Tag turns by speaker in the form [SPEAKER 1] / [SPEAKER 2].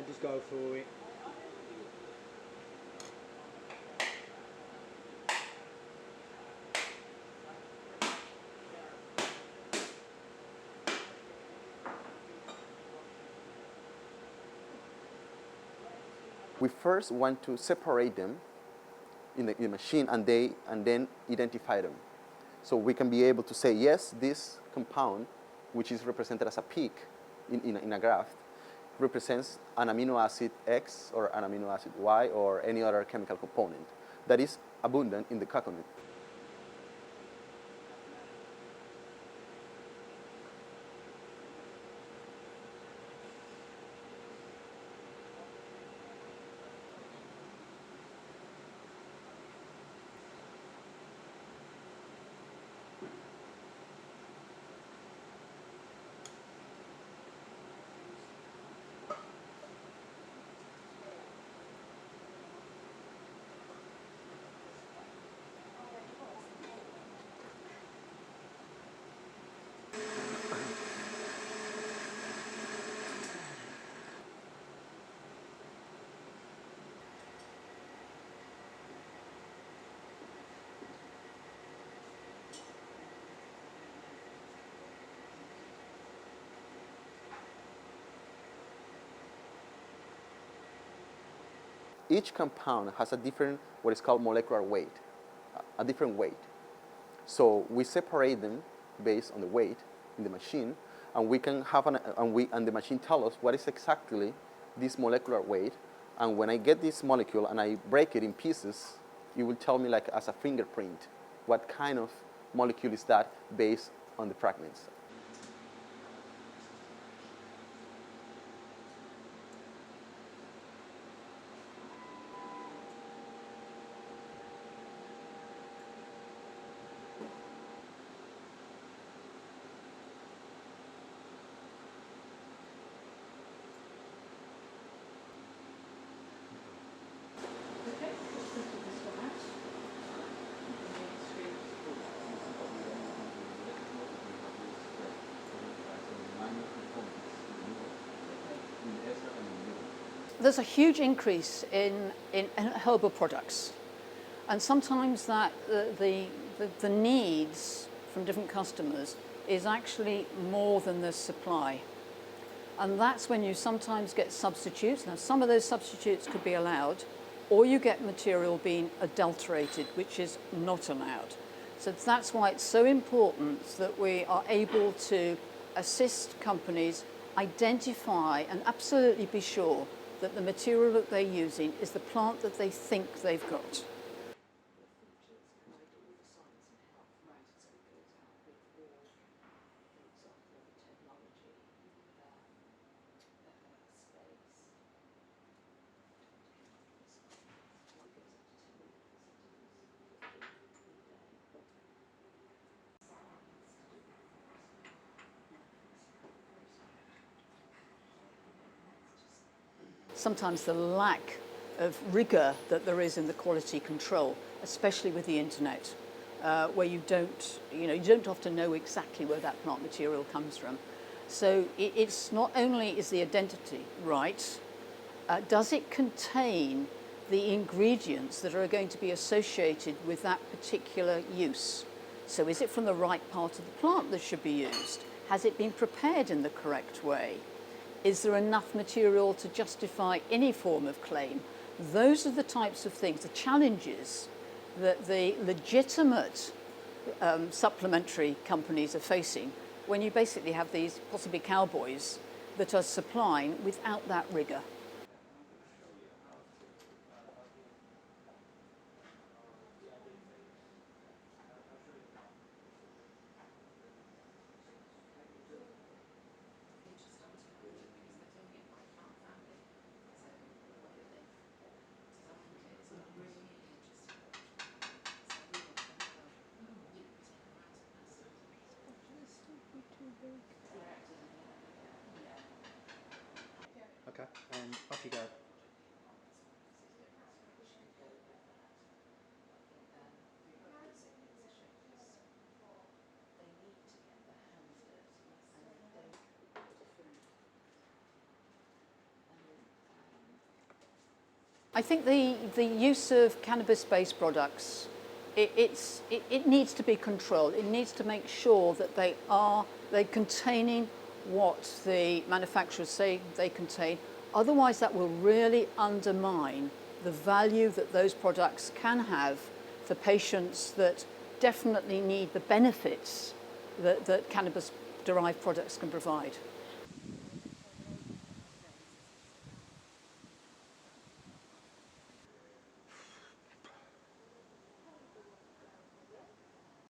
[SPEAKER 1] just go for it.
[SPEAKER 2] We first want to separate them in the machine and then identify them. So we can be able to say, yes, this compound, which is represented as a peak in a graph, represents an amino acid X or an amino acid Y or any other chemical component that is abundant in the coconut. Each compound has a different, what is called molecular weight, a different weight. So we separate them based on the weight in the machine, and we can have and the machine tells us what is exactly this molecular weight. And when I get this molecule and I break it in pieces, it will tell me, like as a fingerprint, what kind of molecule is that based on the fragments.
[SPEAKER 3] There's a huge increase in herbal products, and sometimes that the needs from different customers is actually more than the supply. And that's when you sometimes get substitutes. Now, some of those substitutes could be allowed, or you get material being adulterated, which is not allowed. So that's why it's so important that we are able to assist companies identify and absolutely be sure that the material that they're using is the plant that they think they've got. Sometimes the lack of rigor that there is in the quality control, especially with the internet, where you don't often know exactly where that plant material comes from. So it's not only is the identity right, does it contain the ingredients that are going to be associated with that particular use? So is it from the right part of the plant that should be used? Has it been prepared in the correct way? Is there enough material to justify any form of claim? Those are the types of things, the challenges that the legitimate supplementary companies are facing when you basically have these possibly cowboys that are supplying without that rigor.
[SPEAKER 1] Okay, and off you go.
[SPEAKER 3] I think the use of cannabis-based products, it needs to be controlled. It needs to make sure that they're containing what the manufacturers say they contain. Otherwise, that will really undermine the value that those products can have for patients that definitely need the benefits that cannabis-derived products can provide.